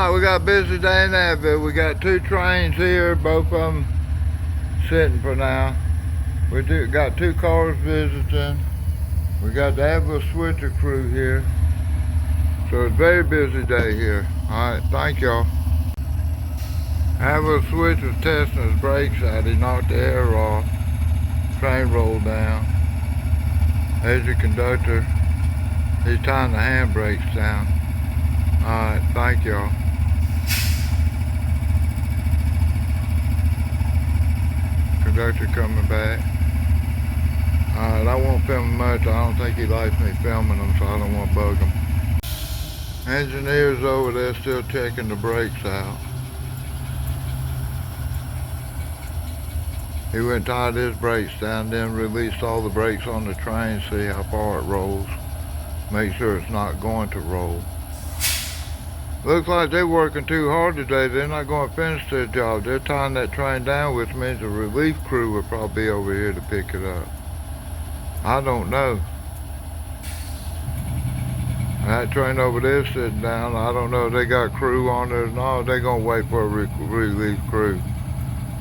Alright, we got a busy day in Abbeville. We got 2 trains here, both of them sitting for now. We got 2 cars visiting. We got the Abbeville switcher crew here. So it's a very busy day here. Alright, thank y'all. Abbeville switcher was testing his brakes out. He knocked the air off. Train rolled down. There's your conductor. He's tying the handbrakes down. Alright, thank y'all. Conductor coming back. Alright, I won't film much. I don't think he likes me filming him, so I don't want to bug him. Engineers over there still checking the brakes out. He went and tied his brakes down, then released all the brakes on the train, see how far it rolls. Make sure it's not going to roll. Looks like they're working too hard today. They're not going to finish their job. They're tying that train down, which means the relief crew will probably be over here to pick it up. I don't know. That train over there sitting down, I don't know if they got crew on there or not. They're going to wait for a relief crew.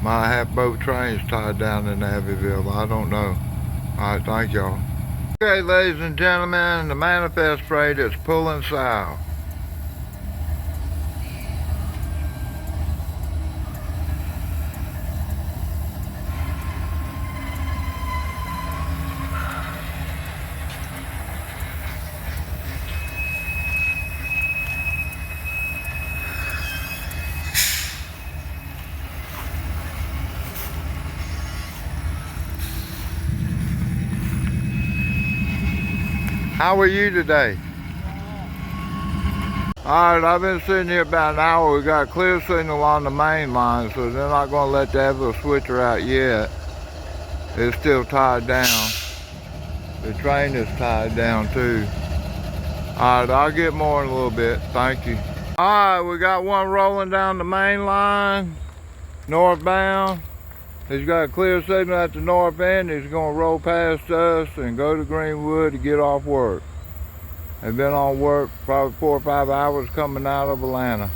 Might have both trains tied down in Abbeville. I don't know. Alright, thank y'all. Okay, ladies and gentlemen, the manifest freight is pulling south. How are you today? Alright, I've been sitting here about an hour. We got a clear signal on the main line, so they're not going to let the Abbeville switcher out yet. It's still tied down. The train is tied down too. Alright, I'll get more in a little bit. Thank you. Alright, we got one rolling down the main line, northbound. He's got a clear signal at the north end. He's going to roll past us and go to Greenwood to get off work. They've been on work probably 4 or 5 hours coming out of Atlanta.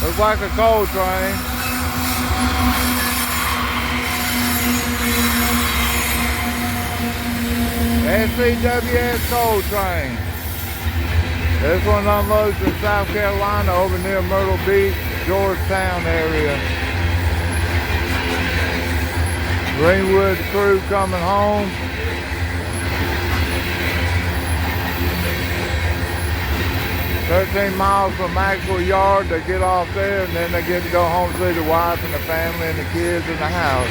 Looks like a coal train. SCWS coal train. This one unloads in South Carolina over near Myrtle Beach, Georgetown area. Greenwood crew coming home. "13 miles from Maxwell Yard." They get off there and then they get to go home to see the wife and the family and the kids in the house.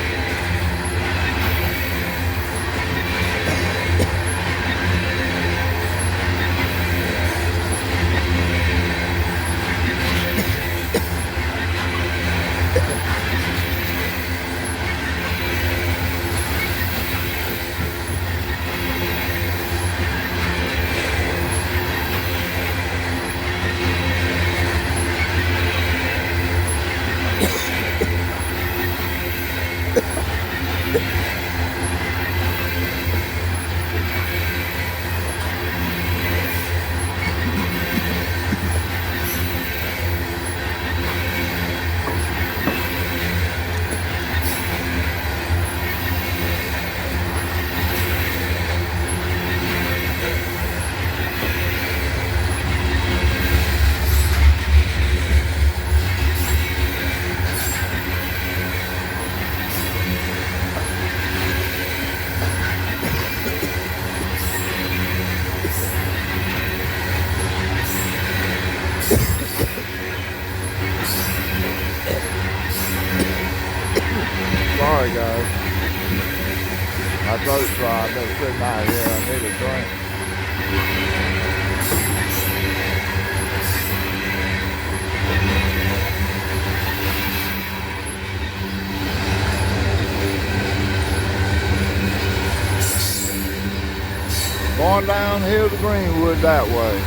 Sorry guys. My throat's dry. I've been sitting out here. I need a drink. Going downhill to Greenwood that way.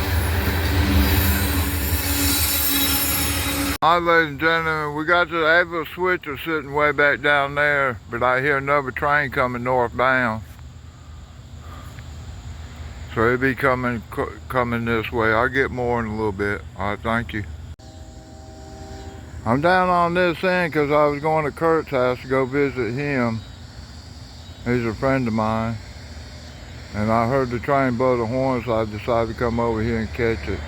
Alright, ladies and gentlemen, we got the abbeville switcher sitting way back down there, but I hear another train coming northbound. So it'll be coming this way. I'll get more in a little bit. Alright, thank you. I'm down on this end because I was going to Kurt's house to go visit him. He's a friend of mine. And I heard the train blow the horn, so I decided to come over here and catch it.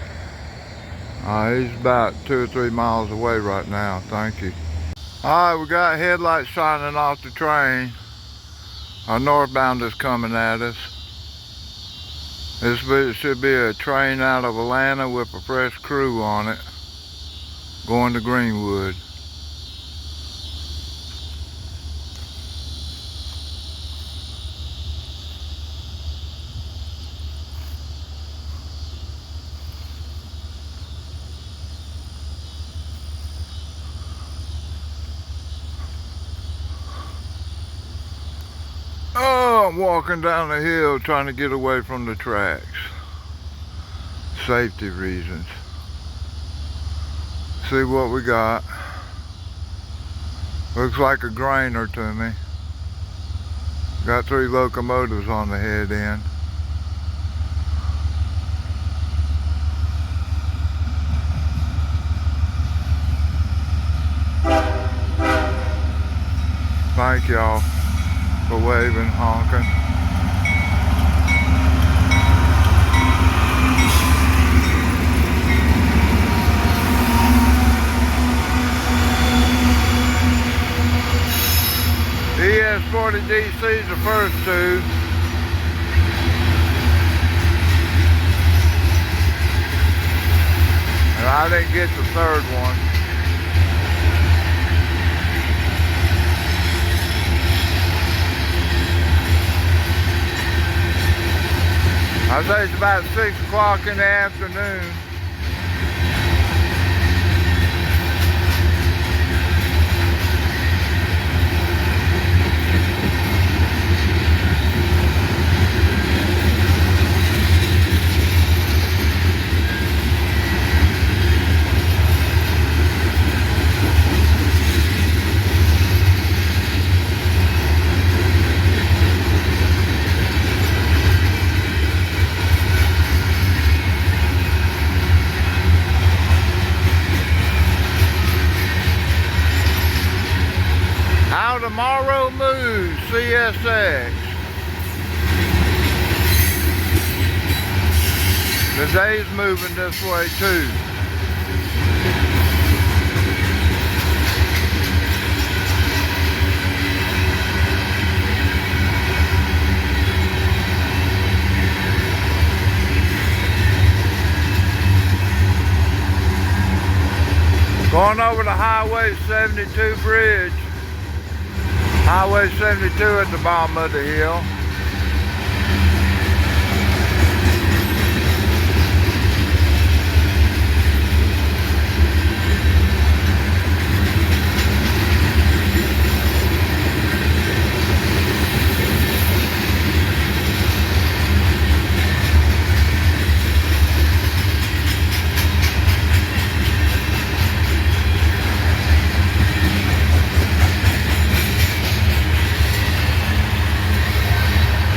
He's about 2 or 3 miles away right now. Thank you. Alright, we got headlights shining off the train. Our northbound is coming at us. This should be a train out of Atlanta with a fresh crew on it, going to Greenwood. Oh, I'm walking down the hill trying to get away from the tracks. Safety reasons. See what we got. Looks like a grainer to me. Got 3 locomotives on the head end. Thank y'all for waving, honking. ES40 DC's the first 2. And I didn't get the 3rd one. I'd say it's about 6 o'clock in the afternoon. Tomorrow moves, CSX. The day's moving this way too. Going over the Highway 72 bridge. Highway 72 at the bottom of the hill.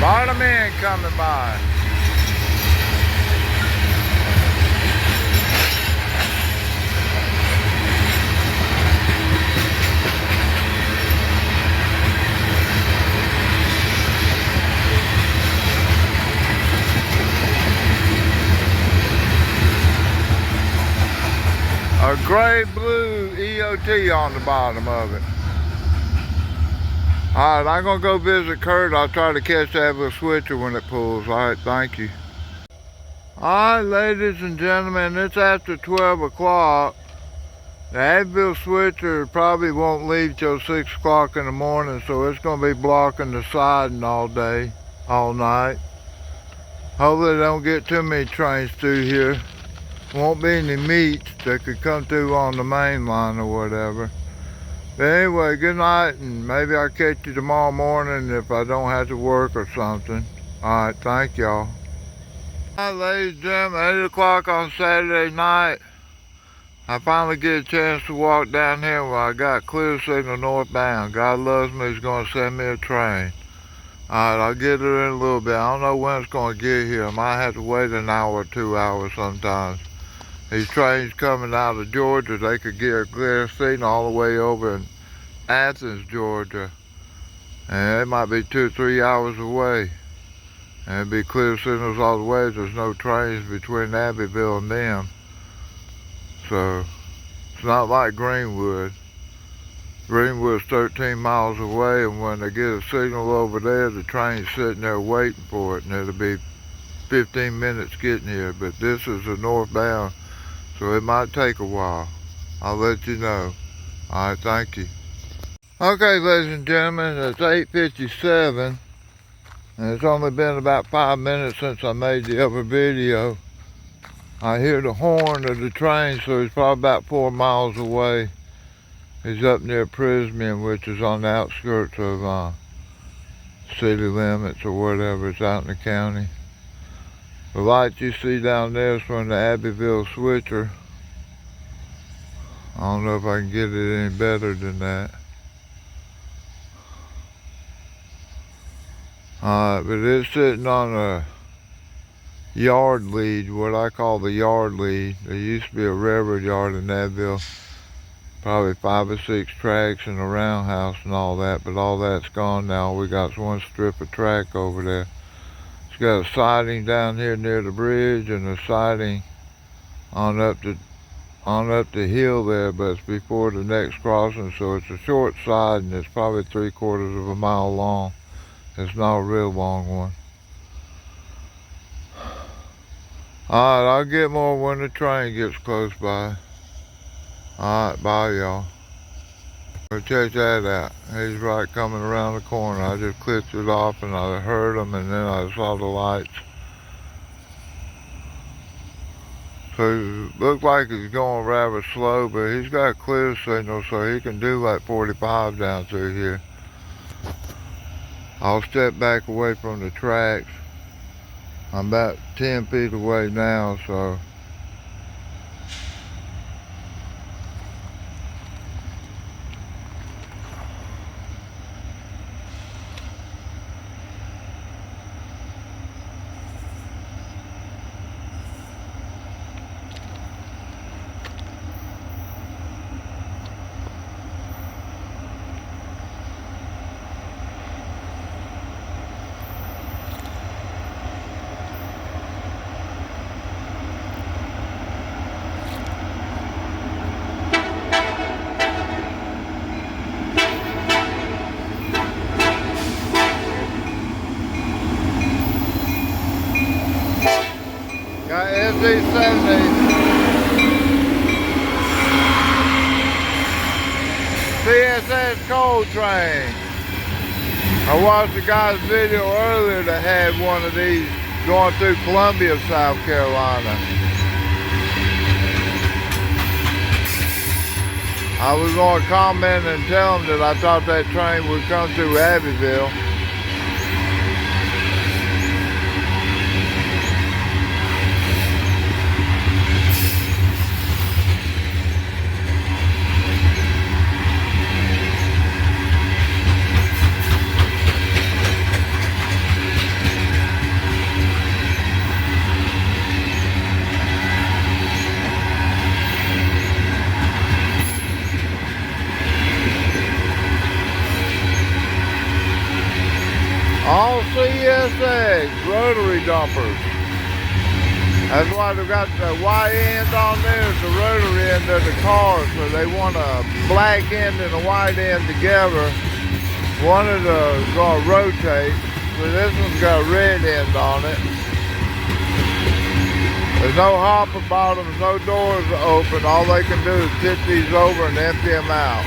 Lot of men coming by. A gray-blue EOT on the bottom of it. Alright, I'm going to go visit Kurt. I'll try to catch that little switcher when it pulls. Alright, thank you. Alright, ladies and gentlemen, it's after 12 o'clock. The abbeville switcher probably won't leave till 6 o'clock in the morning, so it's going to be blocking the siding all day, all night. Hopefully they don't get too many trains through here. Won't be any meets that could come through on the main line or whatever. But anyway, good night, and maybe I'll catch you tomorrow morning if I don't have to work or something. Alright, thank y'all. Alright, ladies and gentlemen, 8 o'clock on Saturday night. I finally get a chance to walk down here where I got clear signal northbound. God loves me, he's going to send me a train. Alright, I'll get it in a little bit. I don't know when it's going to get here. I might have to wait an hour or 2 hours sometimes. These trains coming out of Georgia, they could get a clear signal all the way over in Athens, Georgia. And it might be 2 or 3 hours away. And it'd be clear signals all the way. There's no trains between Abbeville and them. So, it's not like Greenwood. Greenwood's 13 miles away, and when they get a signal over there, the train's sitting there waiting for it, and it'll be 15 minutes getting here. But this is a northbound, so it might take a while. I'll let you know. Alright, thank you. Okay, ladies and gentlemen, it's 8:57, and it's only been about 5 minutes since I made the other video. I hear the horn of the train, so he's probably about 4 miles away. He's up near Prismian, which is on the outskirts of city limits or whatever. It's out in the county. The light you see down there is from the Abbeville switcher. I don't know if I can get it any better than that. But it's sitting on a yard lead, what I call the yard lead. There used to be a railroad yard in Abbeville, probably 5 or 6 tracks and a roundhouse and all that, but all that's gone now. We got one strip of track over there. It's got a siding down here near the bridge and a siding on up the hill there, but it's before the next crossing, so it's a short siding. It's probably 3/4 of a mile long. It's not a real long one. Alright, I'll get more when the train gets close by. Alright, bye y'all. Check that out. He's right coming around the corner. I just clipped it off and I heard him, and then I saw the lights. So it looked like he's going rather slow, but he's got a clear signal, so he can do like 45 down through here. I'll step back away from the tracks. I'm about 10 feet away now, so. Got SD70. CSS coal train. I watched a guy's video earlier that had one of these going through Columbia, South Carolina. I was going to comment and tell him that I thought that train would come through Abbeville. All CSX rotary dumpers. That's why they've got the white end on there is the rotary end of the car, so they want a black end and a white end together. One of the going to rotate, so this one's got a red end on it. There's no hopper bottoms, no doors open. All they can do is tip these over and empty them out.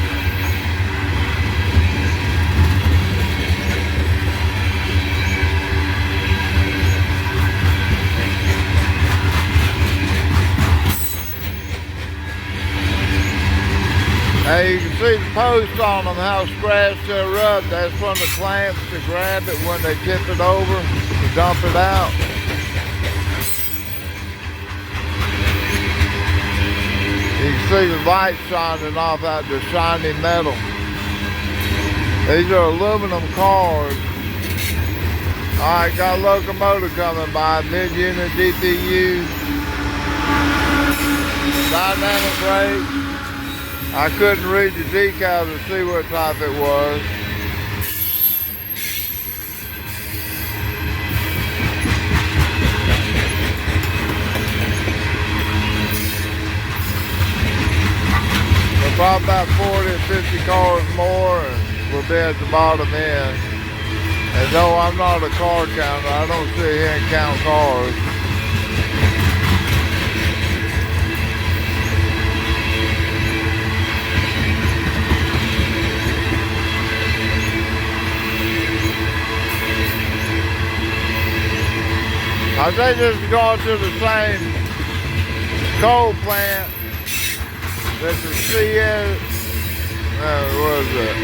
Now you can see the posts on them, how scratched they're rubbed. That's from the clamps to grab it when they tip it over to dump it out. see the light shining off out the shiny metal. These are aluminum cars. Alright, got a locomotive coming by, mid-unit DPU. Dynamic brake. I couldn't read the decal to see what type it was. Probably about 40 or 50 cars more, and we'll be at the bottom end. And though I'm not a car counter, I don't sit here and count cars. I think this is going to the same coal plant that the CS, what is it?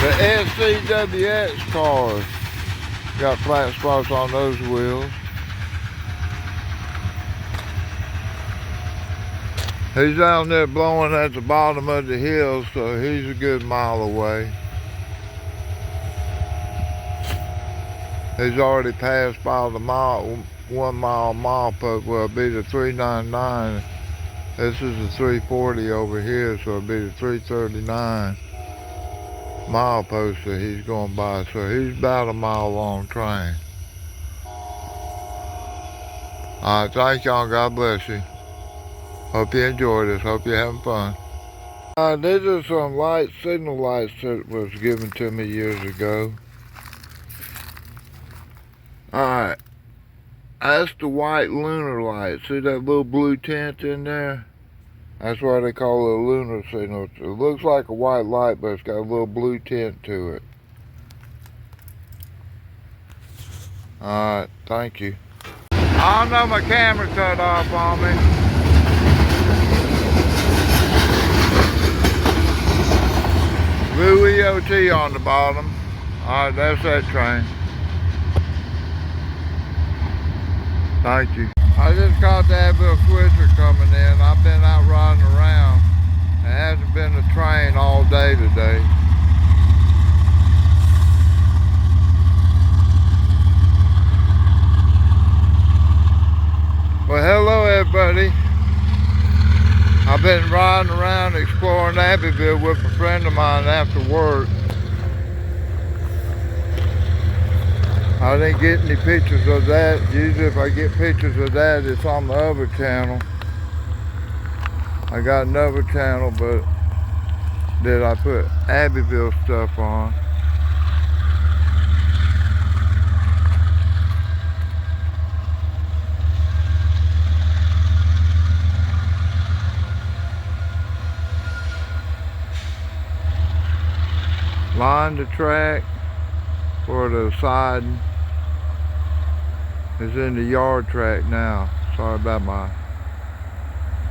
The SCWX cars. Got flat spots on those wheels. He's down there blowing at the bottom of the hill, so he's a good mile away. He's already passed by the 1 mile milepost. Well, it'll be the 399. This is the 340 over here, so it'll be the 339 milepost that he's going by. So he's about a mile long train. Alright, thank y'all. God bless you. Hope you enjoy this. Hope you're having fun. These are some lights, signal lights that was given to me years ago. Alright. That's the white lunar light. See that little blue tint in there? That's why they call it a lunar signal. It looks like a white light, but it's got a little blue tint to it. Alright, thank you. I don't know, my camera cut off on me. Blue EOT on the bottom. Alright, that's that train. Thank you. I just caught the Abbeville switcher coming in. I've been out riding around. There hasn't been a train all day today. Well, hello everybody. I've been riding around exploring Abbeville with a friend of mine after work. I didn't get any pictures of that. Usually if I get pictures of that, it's on the other channel. I got another channel, but that I put Abbeville stuff on. Line the track for the siding. It's in the yard track now. Sorry about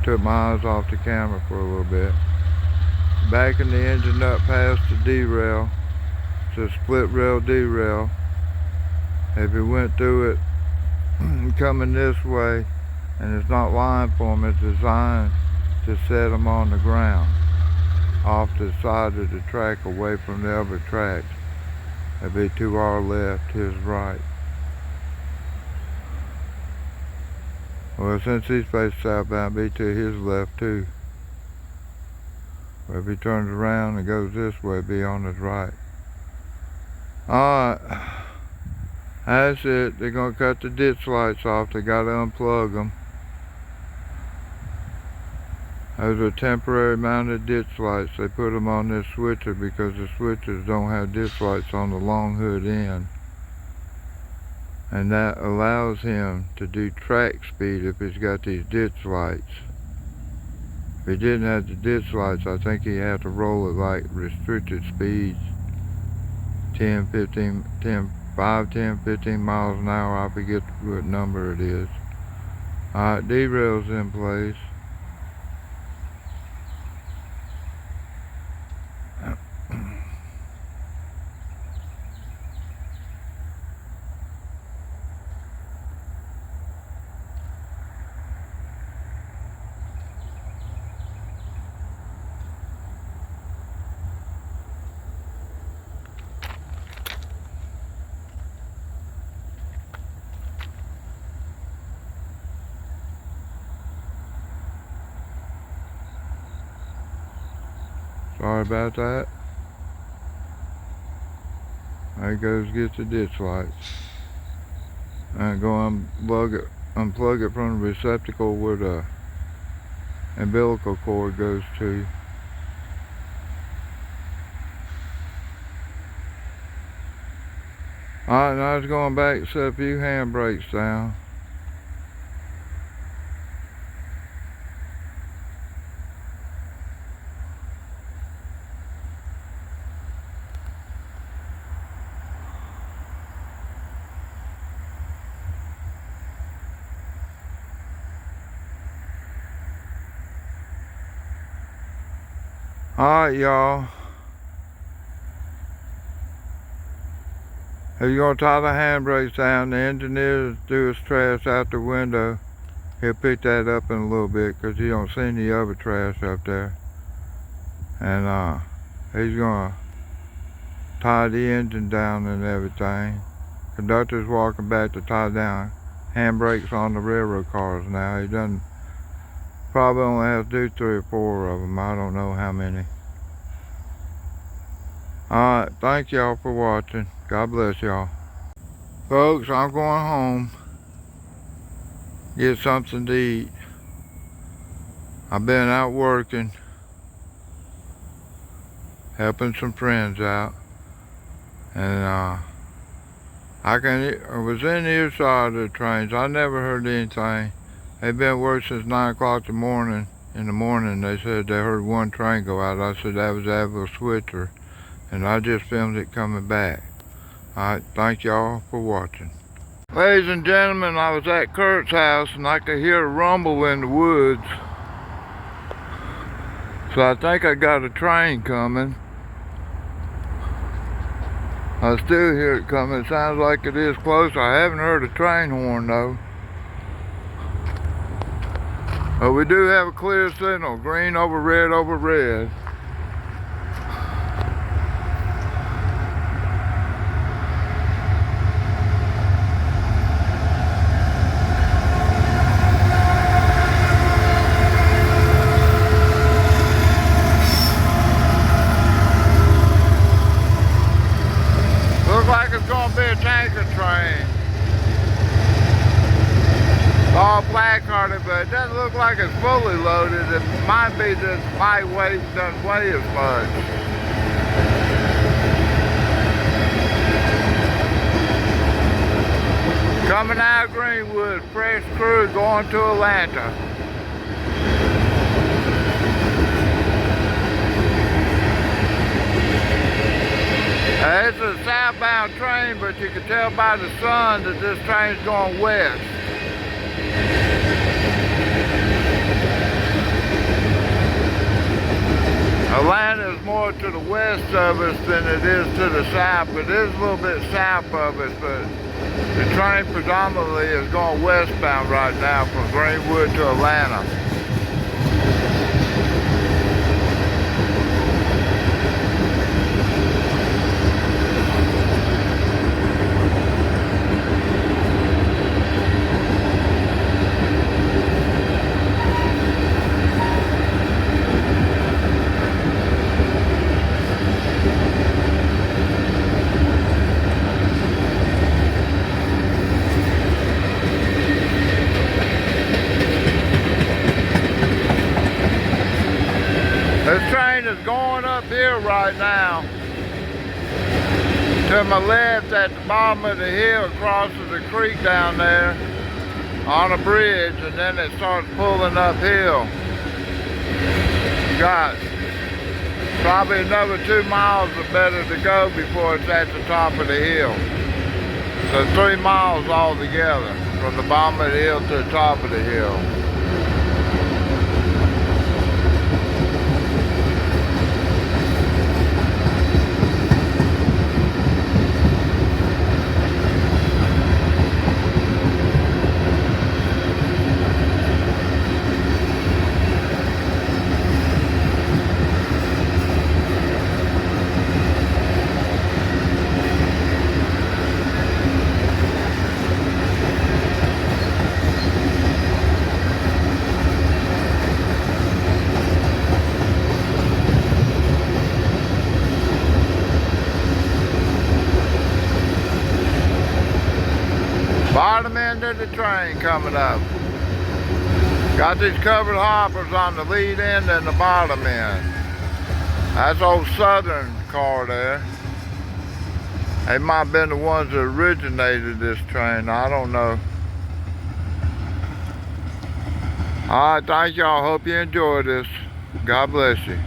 took my eyes off the camera for a little bit. Backing the engine up past the derail. It's a split rail derail. If it went through it coming this way and it's not lined for them, it's designed to set them on the ground off the side of the track away from the other tracks. It'd be to our left, his right. Well, since he's facing southbound, it'd be to his left too. But if he turns around and goes this way, it'd be on his right. Alright, that's it. They're gonna cut the ditch lights off. They gotta unplug them. Those are temporary mounted ditch lights. They put them on this switcher because the switchers don't have ditch lights on the long hood end. And that allows him to do track speed if he's got these ditch lights. If he didn't have the ditch lights, I think he'd have to roll it like restricted speeds. 5, 10, 15 miles an hour. I forget what number it is. Alright, derail's in place. Sorry about that. There goes, get the ditch lights. And go unplug it from the receptacle where the umbilical cord goes to. Alright, now it's going back to set a few handbrakes down. Alright, y'all. If you're going to tie the handbrakes down, the engineer threw his trash out the window. He'll pick that up in a little bit because he don't see any other trash up there. And he's going to tie the engine down and everything. Conductor's walking back to tie down handbrakes on the railroad cars now. He doesn't, probably only has to do 3 or 4 of them. I don't know how many. Alright, thank y'all for watching. God bless y'all. Folks, I'm going home. Get something to eat. I've been out working. Helping some friends out. And I was in the side of the trains. I never heard anything. They've been working since 9 o'clock in the morning. They said they heard one train go out. I said that was Abbeville Switzer. And I just filmed it coming back. Alright, thank y'all for watching. Ladies and gentlemen, I was at Kurt's house and I could hear a rumble in the woods. So I think I got a train coming. I still hear it coming. It sounds like it is close. I haven't heard a train horn though. But we do have a clear signal. Green over red over red. Like it's gonna be a tanker train. All placarded, but it doesn't look like it's fully loaded. It might be just lightweight, doesn't weigh as much. Coming out of Greenwood, fresh crew going to Atlanta. It's a southbound train, but you can tell by the sun that this train's going west. Atlanta is more to the west of us than it is to the south, but it is a little bit south of us, but the train predominantly is going westbound right now from Greenwood to Atlanta. This train is going uphill right now. To my left at the bottom of the hill, crosses the creek down there on a bridge, and then it starts pulling uphill. Got probably another 2 miles or better to go before it's at the top of the hill. So 3 miles altogether from the bottom of the hill to the top of the hill. there's the train coming up. Got these covered hoppers on the lead end and the bottom end. That's old Southern car there. They might have been the ones that originated this train. I don't know. All right, thank y'all. Hope you enjoy this. God bless you.